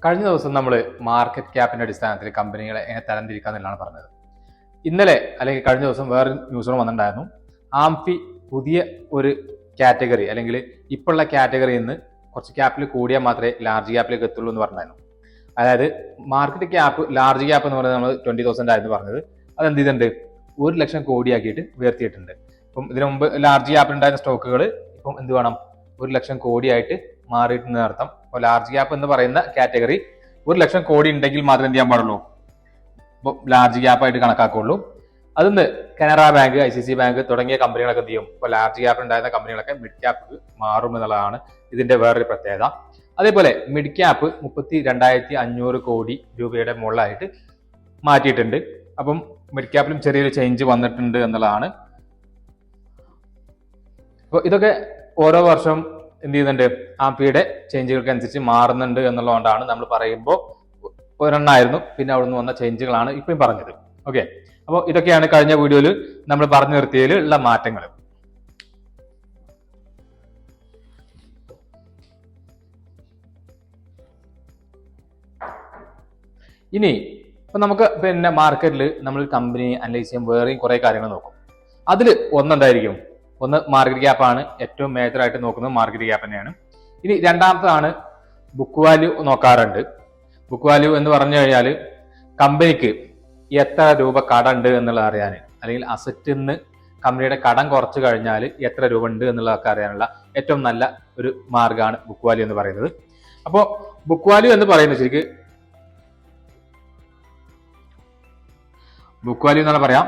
കഴിഞ്ഞ ദിവസം നമ്മൾ മാർക്കറ്റ് ക്യാപ്പിന്റെ അടിസ്ഥാനത്തിൽ കമ്പനികളെ എങ്ങനെ തരംതിരിക്കുക എന്നുള്ളതാണ് പറഞ്ഞത്. ഇന്നലെ അല്ലെങ്കിൽ കഴിഞ്ഞ ദിവസം വേറെ ന്യൂസുകൾ വന്നിട്ടുണ്ടായിരുന്നു. ആംഫി പുതിയ ഒരു കാറ്റഗറി അല്ലെങ്കിൽ ഇപ്പോഴുള്ള കാറ്റഗറിയിൽ നിന്ന് കുറച്ച് ക്യാപ്പിൽ കൂടിയാൽ മാത്രമേ ലാർജ് ക്യാപ്പിലേക്ക് എത്തുള്ളൂ എന്ന് പറഞ്ഞായിരുന്നു. അതായത് മാർക്കറ്റ് ക്യാപ്പ് ലാർജ് ക്യാപ്പ് എന്ന് പറയുന്നത് നമ്മൾ 20,000 ആയിരുന്നു പറഞ്ഞത്. അതെന്ത് ചെയ്തിട്ടുണ്ട്, 1,00,000 കോടിയാക്കിയിട്ട് ഉയർത്തിയിട്ടുണ്ട്. ഇപ്പം ഇതിനു മുമ്പ് ലാർജ് ക്യാപ്പിലുണ്ടായിരുന്ന സ്റ്റോക്കുകൾ ഇപ്പം എന്ത് വേണം, 1,00,000 കോടിയായിട്ട് മാറിയിട്ടെന്ന് അർത്ഥം. അപ്പോൾ ലാർജ് ക്യാപ്പ് എന്ന് പറയുന്ന കാറ്റഗറി 1,00,000 കോടി ഉണ്ടെങ്കിൽ മാത്രമേ എന്ത് ചെയ്യാൻ പാടുള്ളൂ, ഇപ്പോൾ ലാർജ് ക്യാപ്പായിട്ട് കണക്കാക്കുള്ളൂ. അതിന്ന് കനറ ബാങ്ക്, ICICI ബാങ്ക് തുടങ്ങിയ കമ്പനികളൊക്കെ എന്ത് ചെയ്യും, ഇപ്പോൾ ലാർജ് ക്യാപ്പ് ഉണ്ടായിരുന്ന കമ്പനികളൊക്കെ മിഡ് ക്യാപ്പ് മാറും എന്നുള്ളതാണ് ഇതിന്റെ വേറൊരു പ്രത്യേകത. അതേപോലെ മിഡ് ക്യാപ്പ് 32,500 കോടി രൂപയുടെ മുകളിലായിട്ട് മാറ്റിയിട്ടുണ്ട്. അപ്പം മിഡ് ക്യാപ്പിലും ചെറിയൊരു ചേഞ്ച് വന്നിട്ടുണ്ട് എന്നുള്ളതാണ്. അപ്പോൾ ഇതൊക്കെ ഓരോ വർഷം എന്ത് ചെയ്യുന്നുണ്ട്, ആംഫിയുടെ ചേഞ്ചുകൾക്ക് അനുസരിച്ച് മാറുന്നുണ്ട് എന്നുള്ളതുകൊണ്ടാണ് നമ്മൾ പറയുമ്പോൾ ഒരെണ്ണമായിരുന്നു, പിന്നെ അവിടെ നിന്ന് വന്ന ചേഞ്ചുകളാണ് ഇപ്പം പറഞ്ഞത്. ഓക്കെ, അപ്പോൾ ഇതൊക്കെയാണ് കഴിഞ്ഞ വീഡിയോയിൽ നമ്മൾ പറഞ്ഞു നിർത്തിയതിൽ ഉള്ള മാറ്റങ്ങൾ. ഇനി ഇപ്പൊ നമുക്ക് പിന്നെ മാർക്കറ്റിൽ നമ്മൾ കമ്പനി അനലൈസ് ചെയ്യാൻ വേറെയും കുറെ കാര്യങ്ങൾ നോക്കും. അതിൽ ഒന്നെന്തായിരിക്കും, ഒന്ന് മാർക്കറ്റ് ക്യാപ്പ് ആണ്. ഏറ്റവും മേജർ ആയിട്ട് നോക്കുന്നത് മാർക്കറ്റ് ക്യാപ്പ് തന്നെയാണ്. ഇനി രണ്ടാമതാണ് ബുക്ക് വാല്യൂ നോക്കാറുണ്ട്. ബുക്ക് വാല്യൂ എന്ന് പറഞ്ഞു കഴിഞ്ഞാൽ കമ്പനിക്ക് എത്ര രൂപ കടം ഉണ്ട് എന്നുള്ളത് അറിയാൻ, അല്ലെങ്കിൽ അസറ്റിൽ നിന്ന് കമ്പനിയുടെ കടം കുറച്ച് കഴിഞ്ഞാൽ എത്ര രൂപ ഉണ്ട് എന്നുള്ളതൊക്കെ അറിയാനുള്ള ഏറ്റവും നല്ല ഒരു മാർഗ്ഗമാണ് ബുക്ക് വാല്യൂ എന്ന് പറയുന്നത്. അപ്പോൾ ബുക്ക് വാല്യൂ എന്ന് പറയുന്നത് ശരിക്ക് ബുക്ക് വാല്യൂ എന്നാണ് പറയാം,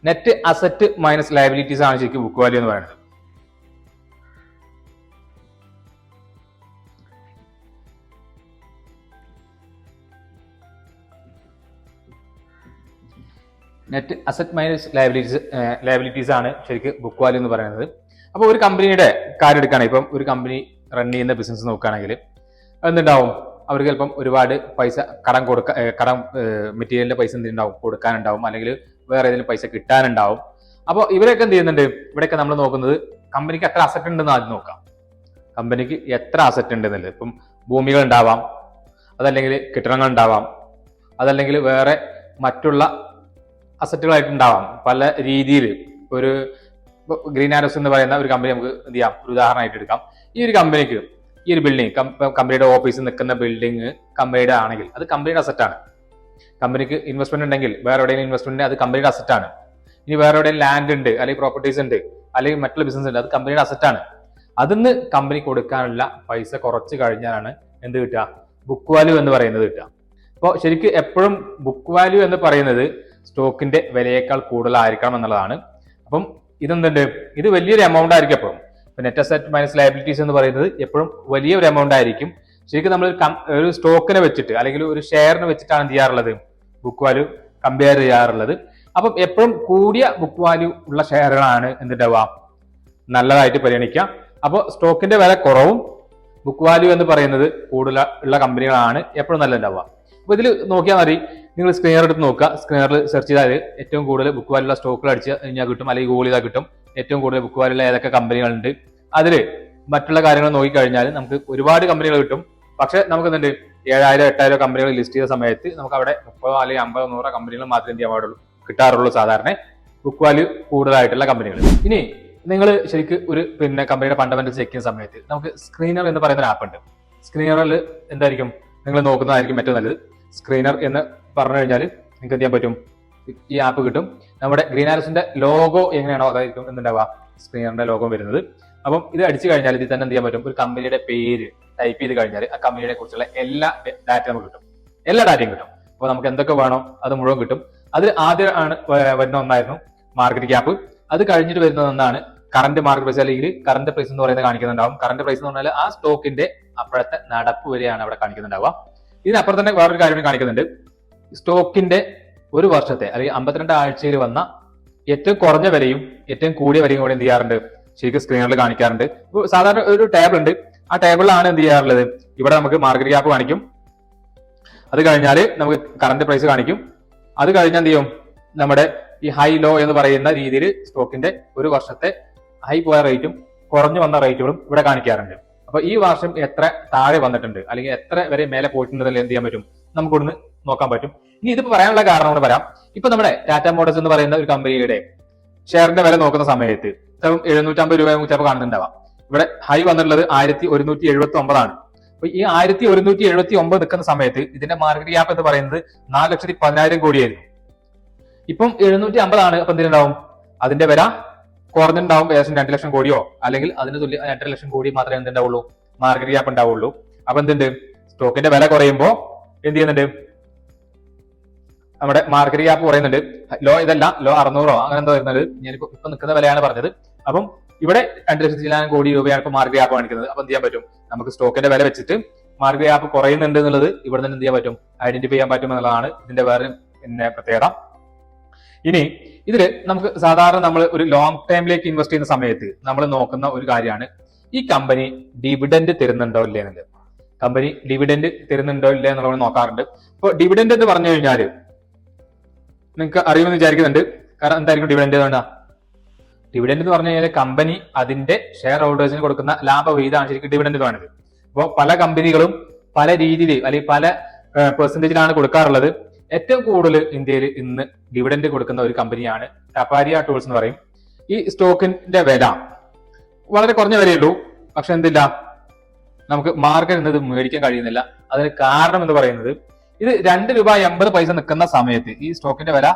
നെറ്റ് അസറ്റ് മൈനസ് ലയബിലിറ്റീസ് ആണ് ശരിക്കും ബുക്ക് വാല്യൂ എന്ന് പറയുന്നത്. നെറ്റ് അസറ്റ് മൈനസ് ലയബിലിറ്റീസ് ആണ് ശരിക്കും ബുക്ക് വാല്യൂ എന്ന് പറയുന്നത്. അപ്പോൾ ഒരു കമ്പനിയുടെ കാര്യം എടുക്കുകയാണെങ്കിൽ, ഇപ്പം ഒരു കമ്പനി റൺ ചെയ്യുന്ന ബിസിനസ് നോക്കുകയാണെങ്കിൽ എന്തുണ്ടാവും, അവർക്ക് ചിലപ്പം ഒരുപാട് പൈസ കടം മെറ്റീരിയലിന്റെ പൈസ എന്തുണ്ടാവും, കൊടുക്കാനുണ്ടാവും, അല്ലെങ്കിൽ വേറെ ഏതെങ്കിലും പൈസ കിട്ടാനുണ്ടാവും. അപ്പോൾ ഇവരൊക്കെ എന്ത് ചെയ്യുന്നുണ്ട്, ഇവിടെയൊക്കെ നമ്മൾ നോക്കുന്നത് കമ്പനിക്ക് എത്ര അസറ്റ് ഉണ്ടെന്ന് ആദ്യം നോക്കാം. കമ്പനിക്ക് എത്ര അസറ്റ് ഉണ്ടെന്നുള്ളത്, ഇപ്പം ഭൂമികൾ ഉണ്ടാവാം, അതല്ലെങ്കിൽ കെട്ടിടങ്ങൾ ഉണ്ടാവാം, അതല്ലെങ്കിൽ വേറെ മറ്റുള്ള അസറ്റുകളായിട്ടുണ്ടാവാം പല രീതിയിൽ. ഒരു ഗ്രീൻ ആരോസ് എന്ന് പറയുന്ന ഒരു കമ്പനി നമുക്ക് എന്ത് ചെയ്യാം, ഒരു ഉദാഹരണമായിട്ട് എടുക്കാം. ഈ ഒരു കമ്പനിക്ക് ഈ ഒരു ബിൽഡിംഗ്, കമ്പനിയുടെ ഓഫീസിൽ നിൽക്കുന്ന ബിൽഡിംഗ് കമ്പനിയുടെ ആണെങ്കിൽ അത് കമ്പനിയുടെ അസറ്റാണ്. കമ്പനിക്ക് ഇൻവെസ്റ്റ്മെന്റ് ഉണ്ടെങ്കിൽ വേറെ എവിടെയെങ്കിലും ഇൻവെസ്റ്റ്മെന്റ് അത് കമ്പനിയുടെ അസറ്റാണ്. ഇനി വേറെ എവിടെയും ലാൻഡ് ഉണ്ട്, അല്ലെങ്കിൽ പ്രോപ്പർട്ടീസ് ഉണ്ട്, അല്ലെങ്കിൽ മറ്റുള്ള ബിസിനസ് ഉണ്ട്, അത് കമ്പനിയുടെ അസറ്റാണ്. അതിന്ന് കമ്പനി കൊടുക്കാനുള്ള പൈസ കുറച്ച് കഴിഞ്ഞാലാണ് എന്ത് കിട്ടുക, ബുക്ക് വാല്യൂ എന്ന് പറയുന്നത് കിട്ടുക. അപ്പോൾ ശരിക്കും എപ്പോഴും ബുക്ക് വാല്യൂ എന്ന് പറയുന്നത് സ്റ്റോക്കിന്റെ വിലയേക്കാൾ കൂടുതലായിരിക്കണം എന്നുള്ളതാണ്. അപ്പം ഇതെന്തുണ്ട്, ഇത് വലിയൊരു എമൗണ്ട് ആയിരിക്കും എപ്പോഴും. നെറ്റ് അസറ്റ് മൈനസ് ലയബിലിറ്റീസ് എന്ന് പറയുന്നത് എപ്പോഴും വലിയൊരു എമൗണ്ട് ആയിരിക്കും. ശരിക്കും നമ്മൾ ഒരു സ്റ്റോക്കിനെ വെച്ചിട്ട് അല്ലെങ്കിൽ ഒരു ഷെയറിനെ വെച്ചിട്ടാണ് എന്ത് ചെയ്യാറുള്ളത്, ബുക്ക് വാല്യൂ കമ്പയർ ചെയ്യാറുള്ളത്. അപ്പം എപ്പോഴും കൂടിയ ബുക്ക് വാല്യൂ ഉള്ള ഷെയറുകളാണ് എന്തുണ്ടാവുക, നല്ലതായിട്ട് പരിഗണിക്കുക. അപ്പോൾ സ്റ്റോക്കിന്റെ വില കുറവും ബുക്ക് വാല്യൂ എന്ന് പറയുന്നത് കൂടുതൽ ഉള്ള കമ്പനികളാണ് എപ്പോഴും നല്ലതുണ്ടാവുക. അപ്പോൾ ഇതിൽ നോക്കിയാൽ മതി, നിങ്ങൾ സ്ക്രീനർ എടുത്ത് നോക്കുക. സ്ക്രീനറിൽ സെർച്ച് ചെയ്താൽ ഏറ്റവും കൂടുതൽ ബുക്ക് വാല്യൂ ഉള്ള സ്റ്റോക്കുകൾ അടിച്ച് കഴിഞ്ഞാൽ കിട്ടും, അല്ലെങ്കിൽ ഗൂഗിൾ ചെയ്താൽ കിട്ടും ഏറ്റവും കൂടുതൽ ബുക്ക് വാല്യൂ ഉള്ള ഏതൊക്കെ കമ്പനികളുണ്ട്. അതിൽ മറ്റുള്ള കാര്യങ്ങൾ നോക്കിക്കഴിഞ്ഞാൽ നമുക്ക് ഒരുപാട് കമ്പനികൾ കിട്ടും. പക്ഷെ നമുക്ക് എന്തുണ്ട്, 7,000 8,000 കമ്പനികൾ ലിസ്റ്റ് ചെയ്ത സമയത്ത് നമുക്ക് അവിടെ 30 അല്ലെങ്കിൽ 50 100 കമ്പനികൾ മാത്രമേ എന്ത് ചെയ്യാൻ പാടുള്ളൂ, കിട്ടാറുള്ളൂ സാധാരണ ബുക്ക് വാല്യൂ കൂടുതലായിട്ടുള്ള കമ്പനികൾ. ഇനി നിങ്ങൾ ശരിക്കും ഒരു കമ്പനിയുടെ ഫണ്ടമെന്റൽസ് ചെക്ക് ചെയ്യുന്ന സമയത്ത് നമുക്ക് സ്ക്രീനർ എന്ന് പറയുന്ന ഒരു ആപ്പ് ഉണ്ട്. സ്ക്രീനറിൽ എന്തായിരിക്കും നിങ്ങൾ നോക്കുന്നതായിരിക്കും ഏറ്റവും നല്ലത്. സ്ക്രീനർ എന്ന് പറഞ്ഞു കഴിഞ്ഞാൽ നിങ്ങൾക്ക് എന്ത് ചെയ്യാൻ പറ്റും, ഈ ആപ്പ് കിട്ടും. നമ്മുടെ ഗ്രീൻ ആരോസിന്റെ ലോഗോ എങ്ങനെയാണോ അതായിരിക്കും എന്തുണ്ടാവുക, സ്ക്രീനറിന്റെ ലോഗോ വരുന്നത്. അപ്പം ഇത് അടിച്ചു കഴിഞ്ഞാൽ ഇതിൽ തന്നെ എന്ത് ചെയ്യാൻ പറ്റും, ഒരു കമ്പനിയുടെ പേര് ടൈപ്പ് ചെയ്ത് കഴിഞ്ഞാൽ ആ കമ്പനിയെ കുറിച്ചുള്ള എല്ലാ ഡാറ്റ നമുക്ക് കിട്ടും, എല്ലാ ഡാറ്റയും കിട്ടും. അപ്പോൾ നമുക്ക് എന്തൊക്കെ വേണോ അത് മുഴുവൻ കിട്ടും. അതിൽ ആദ്യം വരുന്ന ഒന്നായിരുന്നു മാർക്കറ്റ് ക്യാപ്പ്. അത് കഴിഞ്ഞിട്ട് വരുന്ന ഒന്നാണ് കറന്റ് മാർക്കറ്റ് പ്രൈസ്, അല്ലെങ്കിൽ കറന്റ് പ്രൈസ് എന്ന് പറയുന്നത് കാണിക്കുന്നുണ്ടാവും. കറന്റ് പ്രൈസ് എന്ന് പറഞ്ഞാൽ ആ സ്റ്റോക്കിന്റെ അപ്പോഴത്തെ നടപ്പ് വരെയാണ് അവിടെ കാണിക്കുന്നുണ്ടാവുക. ഇതിനപ്പുറം തന്നെ വേറൊരു കാര്യം കാണിക്കുന്നുണ്ട്, സ്റ്റോക്കിന്റെ ഒരു വർഷത്തെ അല്ലെങ്കിൽ 52 ആഴ്ചയിൽ വന്ന ഏറ്റവും കുറഞ്ഞ വിലയും ഏറ്റവും കൂടിയ വിലയും കൂടെ എന്ത് ചെയ്യാറുണ്ട്, ശരിക്കും സ്ക്രീനറിൽ കാണിക്കാറുണ്ട്. സാധാരണ ഒരു ടേബിൾ ഉണ്ട്, ആ ടേബിളിലാണ് എന്ത് ചെയ്യാറുള്ളത്, ഇവിടെ നമുക്ക് മാർക്കറ്റ് ക്യാപ്പ് കാണിക്കും, അത് കഴിഞ്ഞാൽ നമുക്ക് കറന്റ് പ്രൈസ് കാണിക്കും, അത് കഴിഞ്ഞാൽ എന്ത് ചെയ്യും, നമ്മുടെ ഈ ഹൈ ലോ എന്ന് പറയുന്ന രീതിയിൽ സ്റ്റോക്കിന്റെ ഒരു വർഷത്തെ ഹൈ പോയ റേറ്റും കുറഞ്ഞു വന്ന റേറ്റുകളും ഇവിടെ കാണിക്കാറുണ്ട്. അപ്പൊ ഈ വർഷം എത്ര താഴെ വന്നിട്ടുണ്ട് അല്ലെങ്കിൽ എത്ര വരെ മേലെ പോയിട്ടുണ്ടെന്ന് എന്ത് ചെയ്യാൻ പറ്റും, നമുക്കൊന്ന് നോക്കാൻ പറ്റും. ഇനി ഇതിപ്പോ പറയാനുള്ള കാരണം കൊണ്ട് പറയാം. ഇപ്പൊ നമ്മുടെ ടാറ്റ മോട്ടോഴ്സ് എന്ന് പറയുന്ന ഒരു കമ്പനിയുടെ ഷെയറിന്റെ വില നോക്കുന്ന സമയത്ത് ചിലപ്പോൾ 750 രൂപ ചിലപ്പോൾ കാണുന്നുണ്ടാവാം. ഇവിടെ ഹൈ വന്നിട്ടുള്ളത് 1179 അപ്പൊ ഈ 1179 നിൽക്കുന്ന സമയത്ത് ഇതിന്റെ മാർക്കറ്റ് ക്യാപ്പ് എന്ന് പറയുന്നത് 4,10,000 കോടിയായിരുന്നു. ഇപ്പം 750 അപ്പൊ എന്തിനുണ്ടാവും, അതിന്റെ വില കുറഞ്ഞിട്ടുണ്ടാവും. ഏകദേശം 2 ലക്ഷം കോടിയോ അല്ലെങ്കിൽ അതിന് തുല്യ 2 ലക്ഷം കോടി മാത്രമേ എന്തുണ്ടാവുള്ളൂ, മാർക്കറ്റ് ക്യാപ്പ് ഉണ്ടാവുള്ളൂ. അപ്പൊ എന്തുണ്ട്, സ്റ്റോക്കിന്റെ വില കുറയുമ്പോ എന്ത് ചെയ്യുന്നുണ്ട്, നമ്മുടെ മാർക്കറ്റ് ക്യാപ്പ് കുറയുന്നുണ്ട്. ലോ ഇതല്ല, ലോ 600 അങ്ങനെ എന്തോ വരുന്നത്, ഞാനിപ്പോ ഇപ്പൊ നിൽക്കുന്ന വിലയാണ് പറഞ്ഞത്. അപ്പം ഇവിടെ 2,00,000 കോടി രൂപയാണ് ഇപ്പൊ മാർക്കറ്റ് ക്യാപ്പ് കാണിക്കുന്നത്. അപ്പൊ എന്ത് ചെയ്യാൻ പറ്റും, നമുക്ക് സ്റ്റോക്കിന്റെ വില വെച്ചിട്ട് മാർക്കറ്റ് ക്യാപ്പ് കുറയുന്നുണ്ട് എന്നുള്ളത് ഇവിടെ നിന്ന് എന്ത് ചെയ്യാൻ പറ്റും, ഐഡന്റിഫൈ ചെയ്യാൻ പറ്റും എന്നുള്ളതാണ് ഇതിന്റെ വേറെ പിന്നെ പ്രത്യേകത. ഇനി ഇതില് നമുക്ക് സാധാരണ നമ്മൾ ഒരു ലോങ് ടൈമിലേക്ക് ഇൻവെസ്റ്റ് ചെയ്യുന്ന സമയത്ത് നമ്മൾ നോക്കുന്ന ഒരു കാര്യമാണ് ഈ കമ്പനി ഡിവിഡൻഡ് തരുന്നുണ്ടോ ഇല്ലേ എന്നുള്ളത്. കമ്പനി ഡിവിഡൻഡ് തരുന്നുണ്ടോ ഇല്ലേ എന്നുള്ളത് നോക്കാറുണ്ട്. അപ്പോൾ ഡിവിഡൻഡ് എന്ന് പറഞ്ഞു കഴിഞ്ഞാല് നിങ്ങൾക്ക് അറിയുമെന്ന് വിചാരിക്കുന്നുണ്ട്. കാരണം എന്തായിരിക്കും ഡിവിഡൻഡ് വേണ്ട, ഡിവിഡൻഡ് എന്ന് പറഞ്ഞു കഴിഞ്ഞാൽ കമ്പനി അതിന്റെ ഷെയർ ഹോൾഡേഴ്സിന് കൊടുക്കുന്ന ലാഭവിഹിതമാണ് ശരിക്കും ഡിവിഡൻഡ് എന്ന് പറയുന്നത്. അപ്പോൾ പല കമ്പനികളും പല രീതിയിൽ അല്ലെങ്കിൽ പല പെർസെന്റേജിലാണ് കൊടുക്കാറുള്ളത്. ഏറ്റവും കൂടുതൽ ഇന്ത്യയിൽ ഇന്ന് ഡിവിഡൻഡ് കൊടുക്കുന്ന ഒരു കമ്പനിയാണ് ടപാരിയ ടൂൾസ് എന്ന് പറയും. ഈ സ്റ്റോക്കിന്റെ വില വളരെ കുറഞ്ഞ വിലയുള്ളൂ, പക്ഷെ എന്തില്ല, നമുക്ക് മാർക്കറ്റ് എന്നത് മേടിക്കാൻ കഴിയുന്നില്ല. അതിന് കാരണം എന്ന് പറയുന്നത് ഇത് 2 രൂപ 80 നിൽക്കുന്ന സമയത്ത്, ഈ സ്റ്റോക്കിന്റെ വില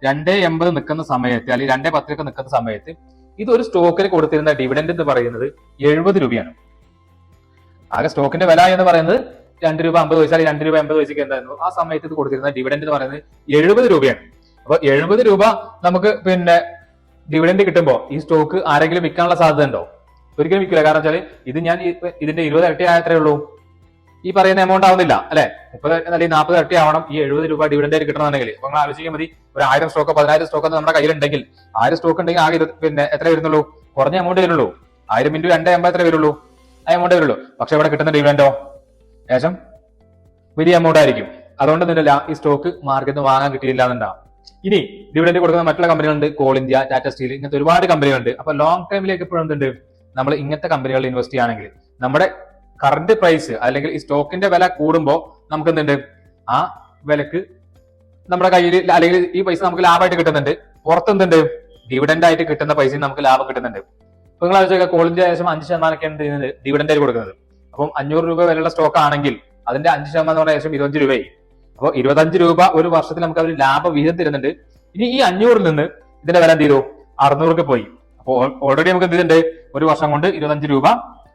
2.80 നിൽക്കുന്ന സമയത്ത് അല്ലെങ്കിൽ 2.10 നിൽക്കുന്ന സമയത്ത് ഇത് ഒരു സ്റ്റോക്കിന് കൊടുത്തിരുന്ന ഡിവിഡൻഡ് എന്ന് പറയുന്നത് 70 രൂപയാണ്. ആകെ സ്റ്റോക്കിന്റെ വില എന്ന് പറയുന്നത് 2 രൂപ 50 അല്ലെങ്കിൽ 2 രൂപ 80 എന്തായിരുന്നു, ആ സമയത്ത് ഇത് കൊടുത്തിരുന്ന ഡിവിഡൻഡ് എന്ന് പറയുന്നത് 70 രൂപയാണ്. അപ്പൊ 70 രൂപ നമുക്ക് പിന്നെ ഡിവിഡൻഡ് കിട്ടുമ്പോൾ ഈ സ്റ്റോക്ക് ആരെങ്കിലും വിൽക്കാനുള്ള സാധ്യത ഉണ്ടോ? ഒരിക്കലും വിൽക്കില്ല. കാരണം വെച്ചാൽ ഇത് ഞാൻ ഇതിന്റെ 20 ഇരട്ടി ആയത്രേ ഉള്ളൂ, ഈ പറയുന്ന എമൗണ്ട് ആവുന്നില്ല അല്ലെ. 30 അല്ലെങ്കിൽ 40 ഇരട്ടി ആവണം ഈ 70 രൂപ ഡിവിഡൻഡ് കിട്ടണമെങ്കിൽ. അപ്പൊ നിങ്ങൾ ആലോചിക്കാൻ മതി, ഒരു 1000 സ്റ്റോക്കോ 10,000 സ്റ്റോക്കോ നമ്മുടെ കയ്യിലുണ്ടെങ്കിൽ 1000 സ്റ്റോക്ക് ഉണ്ടെങ്കിൽ ആകെ പിന്നെ എത്ര വരുന്നുള്ളൂ, കുറഞ്ഞ എമൗണ്ട് വരുള്ളൂ. 1000 × 2.80 എത്ര വരുള്ളൂ, ആ എമൗണ്ട് വരുള്ളൂ. പക്ഷെ ഇവിടെ കിട്ടുന്ന ഡിവിഡൻഡോ ഏകദേശം വലിയ എമൗണ്ട് ആയിരിക്കും. അതുകൊണ്ട് തന്നെയല്ല ഈ സ്റ്റോക്ക് മാർക്കറ്റിൽ നിന്ന് വാങ്ങാൻ കിട്ടിയില്ല എന്നുണ്ടാവും. ഇനി ഡിവിഡൻഡ് കൊടുക്കുന്ന മറ്റുള്ള കമ്പനികളുണ്ട്, കോൾ ഇന്ത്യ, ടാറ്റ സ്റ്റീൽ, ഇങ്ങനത്തെ ഒരുപാട് കമ്പനികളുണ്ട്. അപ്പൊ ലോങ് ടൈമിലേക്ക് എപ്പോഴും എന്തുണ്ട്, നമ്മൾ ഇങ്ങനത്തെ കമ്പനികളിൽ ഇൻവെസ്റ്റ് ചെയ്യുകയാണെങ്കിൽ നമ്മുടെ കറന്റ് പ്രൈസ് അല്ലെങ്കിൽ ഈ സ്റ്റോക്കിന്റെ വില കൂടുമ്പോൾ നമുക്ക് എന്തുണ്ട്, ആ വിലക്ക് നമ്മുടെ കയ്യിൽ അല്ലെങ്കിൽ ഈ പൈസ നമുക്ക് ലാഭമായിട്ട് കിട്ടുന്നുണ്ട്. പുറത്തെന്തുണ്ട്, ഡിവിഡൻഡ് ആയിട്ട് കിട്ടുന്ന പൈസ നമുക്ക് ലാഭം കിട്ടുന്നുണ്ട്. അപ്പൊ നിങ്ങൾ ആലോചിക്കുക, കോൾ ഇന്ത്യ ഏകദേശം 5% എന്ത് ചെയ്യുന്നത്, ഡിവിഡൻഡ് ആയിട്ട് കൊടുക്കുന്നത്. അപ്പം 500 രൂപ വിലയുള്ള സ്റ്റോക്ക് ആണെങ്കിൽ അതിന്റെ 5% എന്ന് പറഞ്ഞാൽ ഏകദേശം 25 രൂപയായി. അപ്പോൾ 25 രൂപ ഒരു വർഷത്തിൽ നമുക്ക് അവർ ലാഭവിഹിതം തരുന്നുണ്ട്. ഇനി ഈ 500-ൽ നിന്ന് ഇതിന്റെ വില എന്ത് ചെയ്തു, 600 പോയി. അപ്പോൾ ഓൾറെഡി നമുക്ക് എന്ത് ചെയ്തിട്ടുണ്ട്, ഒരു വർഷം കൊണ്ട് 25 രൂപ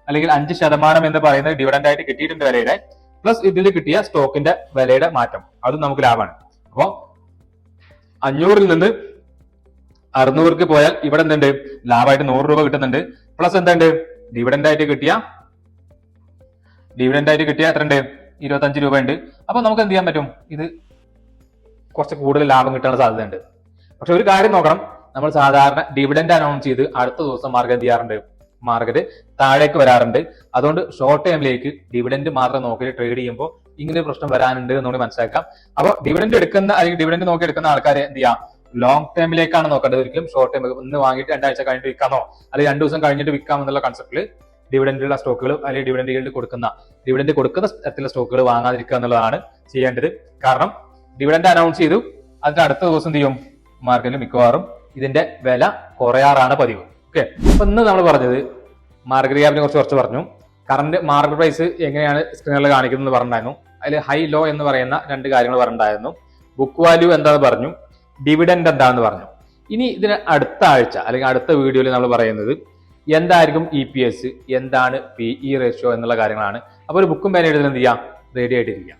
അല്ലെങ്കിൽ 5% എന്ന് പറയുന്നത് ഡിവിഡൻഡ് ആയിട്ട് കിട്ടിയിട്ടുണ്ട് വിലയുടെ. പ്ലസ് ഇതിൽ കിട്ടിയ സ്റ്റോക്കിന്റെ വിലയുടെ മാറ്റം, അതും നമുക്ക് ലാഭമാണ്. അപ്പോ 500-ൽ നിന്ന് 600 പോയാൽ ഇവിടെ എന്തുണ്ട്, ലാഭമായിട്ട് 100 രൂപ കിട്ടുന്നുണ്ട്. പ്ലസ് എന്തുണ്ട്, ഡിവിഡൻഡ് ആയിട്ട് കിട്ടിയ എത്ര ഉണ്ട്, 25 രൂപ ഉണ്ട്. അപ്പൊ നമുക്ക് എന്ത് ചെയ്യാൻ പറ്റും, ഇത് കുറച്ച് കൂടുതൽ ലാഭം കിട്ടാൻ സാധ്യതയുണ്ട്. പക്ഷെ ഒരു കാര്യം നോക്കണം, നമ്മൾ സാധാരണ ഡിവിഡൻഡ് അനൗൺസ് ചെയ്ത് അടുത്ത ദിവസം മാർക്കറ്റ് എന്ത് ചെയ്യാറുണ്ട്, മാർക്കറ്റ് താഴേക്ക് വരാറുണ്ട്. അതുകൊണ്ട് ഷോർട്ട് ടൈമിലേക്ക് ഡിവിഡൻഡ് മാത്രം നോക്കി ട്രേഡ് ചെയ്യുമ്പോൾ ഇങ്ങനെ പ്രശ്നം വരാനുണ്ട് എന്നുകൂടി മനസ്സിലാക്കാം. അപ്പൊ ഡിവിഡൻഡ് എടുക്കുന്ന അല്ലെങ്കിൽ ഡിവിഡൻഡ് നോക്കി എടുക്കുന്ന ആൾക്കാരെ എന്ത് ചെയ്യാം, ലോങ് ടൈമിലേക്കാണ് നോക്കേണ്ടത്. ഒരിക്കലും ഷോർട്ട് ടൈം ഇന്ന് വാങ്ങിയിട്ട് 2 ആഴ്ച കഴിഞ്ഞിട്ട് വിൽക്കാമോ അല്ലെങ്കിൽ 2 ദിവസം കഴിഞ്ഞിട്ട് വിൽക്കാം എന്നുള്ള കൺസെപ്റ്റിൽ ഡിവിഡൻഡുള്ള സ്റ്റോക്കുകൾ അല്ലെങ്കിൽ ഡിവിഡൻഡ് കൊടുക്കുന്ന തരത്തിലുള്ള സ്റ്റോക്കുകൾ വാങ്ങാതിരിക്കുക എന്നുള്ളതാണ് ചെയ്യേണ്ടത്. കാരണം ഡിവിഡൻഡ് അനൗൺസ് ചെയ്തു അതിന്റെ അടുത്ത ദിവസം എന്ത് ചെയ്യും, മാർക്കറ്റിൽ മിക്കവാറും ഇതിന്റെ വില കുറയാറാണ് പതിവ്. ഓക്കെ, അപ്പൊ ഇന്ന് നമ്മൾ പറഞ്ഞത് മാർക്കറ്റ് ക്യാപ്പിനെ കുറച്ച് പറഞ്ഞു. കറന്റ് മാർക്കറ്റ് പ്രൈസ് എങ്ങനെയാണ് സ്ക്രീനിൽ കാണിക്കുന്നത് പറഞ്ഞിട്ടുണ്ടായിരുന്നു. അതിൽ ഹൈ ലോ എന്ന് പറയുന്ന 2 കാര്യങ്ങൾ പറഞ്ഞിട്ടുണ്ടായിരുന്നു. ബുക്ക് വാല്യൂ എന്താണെന്ന് പറഞ്ഞു, ഡിവിഡൻഡ് എന്താണെന്ന് പറഞ്ഞു. ഇനി ഇതിന് അടുത്ത ആഴ്ച അല്ലെങ്കിൽ അടുത്ത വീഡിയോയിൽ നമ്മൾ പറയുന്നത് എന്തായിരിക്കും EPS, എന്താണ് PE റേഷ്യോ എന്നുള്ള കാര്യങ്ങളാണ്. അപ്പോൾ ഒരു ബുക്കും പേന എഴുതുന്നത് എന്ത് ചെയ്യാം, റെഡി ആയിട്ടിരിക്കുക.